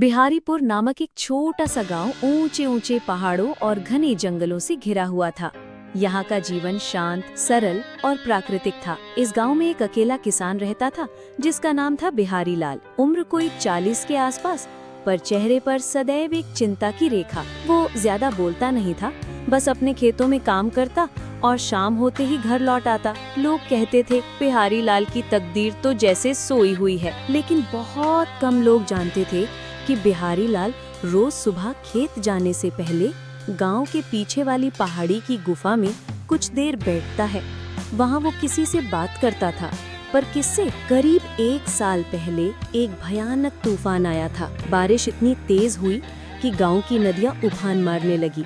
बिहारीपुर नामक एक छोटा सा गांव ऊंचे ऊंचे पहाड़ों और घने जंगलों से घिरा हुआ था। यहाँ का जीवन शांत, सरल और प्राकृतिक था। इस गांव में एक अकेला किसान रहता था जिसका नाम था बिहारी लाल। उम्र कोई 40 के आसपास, पर चेहरे पर सदैव एक चिंता की रेखा। वो ज्यादा बोलता नहीं था, बस अपने खेतों में काम करता और शाम होते ही घर लौट आता। लोग कहते थे बिहारी लाल की तकदीर तो जैसे सोई हुई है, लेकिन बहुत कम लोग जानते थे कि बिहारी लाल रोज सुबह खेत जाने से पहले गांव के पीछे वाली पहाड़ी की गुफा में कुछ देर बैठता है। वहां वो किसी से बात करता था, पर किससे? करीब 1 साल पहले एक भयानक तूफान आया था। बारिश इतनी तेज हुई कि गांव की नदियां उफान मारने लगी।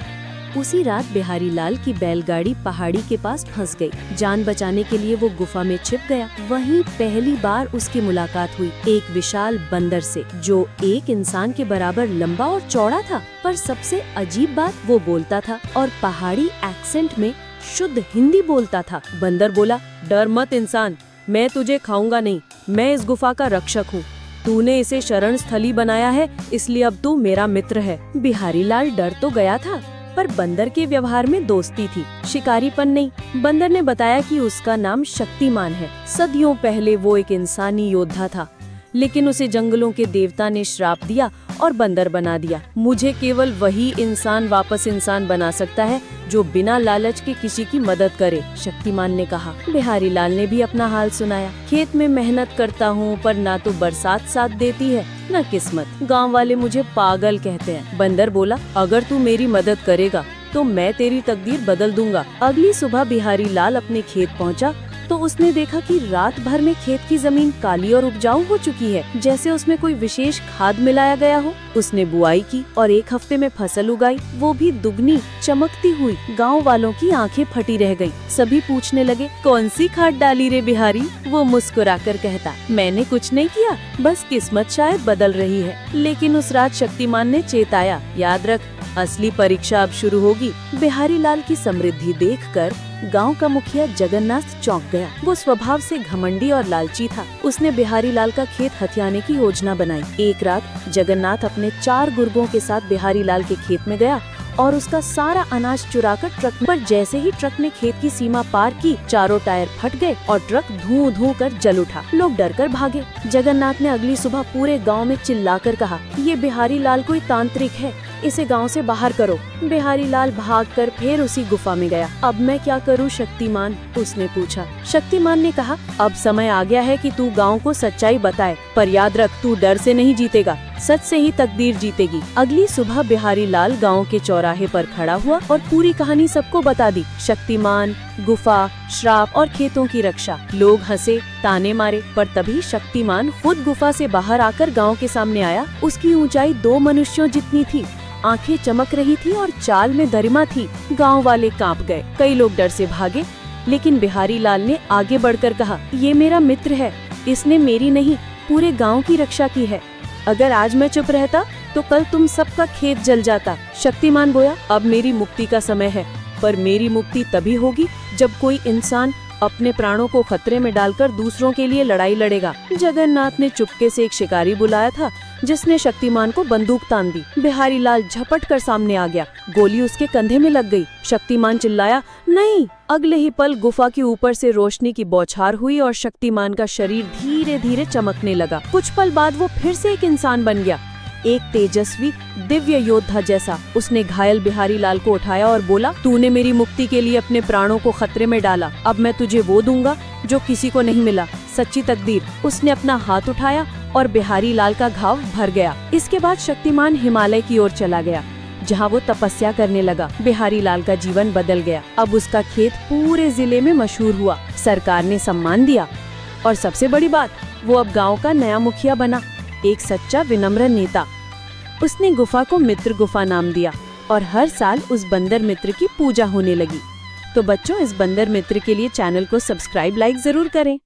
उसी रात बिहारी लाल की बैलगाड़ी पहाड़ी के पास फंस गई। जान बचाने के लिए वो गुफा में छिप गया। वहीं पहली बार उसकी मुलाकात हुई एक विशाल बंदर से, जो एक इंसान के बराबर लंबा और चौड़ा था। पर सबसे अजीब बात, वो बोलता था और पहाड़ी एक्सेंट में शुद्ध हिंदी बोलता था। बंदर बोला, डर मत इंसान, मैं तुझे खाऊंगा नहीं। मैं इस गुफा का रक्षक हूँ। तूने इसे शरण स्थली बनाया है, इसलिए अब तू मेरा मित्र है। बिहारी लाल डर तो गया था, पर बंदर के व्यवहार में दोस्ती थी, शिकारीपन नहीं। बंदर ने बताया कि उसका नाम शक्तिमान है। सदियों पहले वो एक इंसानी योद्धा था, लेकिन उसे जंगलों के देवता ने श्राप दिया और बंदर बना दिया। मुझे केवल वही इंसान वापस इंसान बना सकता है जो बिना लालच के किसी की मदद करे, शक्तिमान ने कहा। बिहारी लाल ने भी अपना हाल सुनाया। खेत में मेहनत करता हूँ, पर ना तो बरसात साथ देती है न किस्मत। गांव वाले मुझे पागल कहते हैं। बंदर बोला, अगर तू मेरी मदद करेगा तो मैं तेरी तकदीर बदल दूंगा। अगली सुबह बिहारी लाल अपने खेत पहुँचा तो उसने देखा कि रात भर में खेत की जमीन काली और उपजाऊ हो चुकी है, जैसे उसमें कोई विशेष खाद मिलाया गया हो। उसने बुआई की और 1 हफ्ते में फसल उगाई, वो भी दुगनी, चमकती हुई। गांव वालों की आंखें फटी रह गई। सभी पूछने लगे, कौन सी खाद डाली रे बिहारी? वो मुस्कुराकर कहता, मैंने कुछ नहीं किया, बस किस्मत शायद बदल रही है। लेकिन उस रात शक्तिमान ने चेताया, याद रख, असली परीक्षा अब शुरू होगी। बिहारी लाल की समृद्धि देखकर गांव का मुखिया जगन्नाथ चौंक गया। वो स्वभाव से घमंडी और लालची था। उसने बिहारी लाल का खेत हथियाने की योजना बनाई। एक रात जगन्नाथ अपने 4 गुर्गों के साथ बिहारी लाल के खेत में गया और उसका सारा अनाज चुराकर ट्रक पर। जैसे ही ट्रक ने खेत की सीमा पार की, चारों टायर फट गए और ट्रक धुआं धुआं कर जल उठा। लोग डरकर भागे। जगन्नाथ ने अगली सुबह पूरे गांव में चिल्लाकर कहा, ये बिहारी लाल कोई तांत्रिक है, इसे गांव से बाहर करो। बिहारी लाल भागकर फिर उसी गुफा में गया। अब मैं क्या करूं शक्तिमान? उसने पूछा। शक्तिमान ने कहा, अब समय आ गया है कि तू गांव को सच्चाई बताए, पर याद रख, तू डर से नहीं जीतेगा, सच से ही तकदीर जीतेगी। अगली सुबह बिहारी लाल गांव के चौराहे पर खड़ा हुआ और पूरी कहानी सबको बता दी। शक्तिमान, गुफा, श्राप और खेतों की रक्षा। लोग हंसे, ताने मारे, पर तभी शक्तिमान खुद गुफा से बाहर आकर गांव के सामने आया। उसकी ऊंचाई 2 मनुष्यों जितनी थी, आंखें चमक रही थी और चाल में गरिमा थी। गांव वाले कांप गए। कई लोग डर से भागे, लेकिन बिहारी लाल ने आगे बढ़कर कहा, ये मेरा मित्र है, इसने मेरी नहीं पूरे गांव की रक्षा की है। अगर आज मैं चुप रहता तो कल तुम सबका खेत जल जाता। शक्तिमान बोला, अब मेरी मुक्ति का समय है, पर मेरी मुक्ति तभी होगी जब कोई इंसान अपने प्राणों को खतरे में डालकर दूसरों के लिए लड़ाई लड़ेगा। जगन्नाथ ने चुपके से एक शिकारी बुलाया था, जिसने शक्तिमान को बंदूक तान दी। बिहारी लाल झपट कर सामने आ गया। गोली उसके कंधे में लग गई। शक्तिमान चिल्लाया, नहीं। अगले ही पल गुफा के ऊपर से रोशनी की बौछार हुई और शक्तिमान का शरीर धीरे धीरे चमकने लगा। कुछ पल बाद वो फिर से एक इंसान बन गया, एक तेजस्वी दिव्य योद्धा जैसा। उसने घायल बिहारी लाल को उठाया और बोला, तूने मेरी मुक्ति के लिए अपने प्राणों को खतरे में डाला, अब मैं तुझे वो दूंगा जो किसी को नहीं मिला, सच्ची तकदीर। उसने अपना हाथ उठाया और बिहारी लाल का घाव भर गया। इसके बाद शक्तिमान हिमालय की ओर चला गया, जहाँ वो तपस्या करने लगा। बिहारी लाल का जीवन बदल गया। अब उसका खेत पूरे जिले में मशहूर हुआ, सरकार ने सम्मान दिया और सबसे बड़ी बात, वो अब गाँव का नया मुखिया बना, एक सच्चा विनम्र नेता। उसने गुफा को मित्र गुफा नाम दिया और हर साल उस बंदर मित्र की पूजा होने लगी। तो बच्चों, इस बंदर मित्र के लिए चैनल को सब्सक्राइब, लाइक जरूर करें।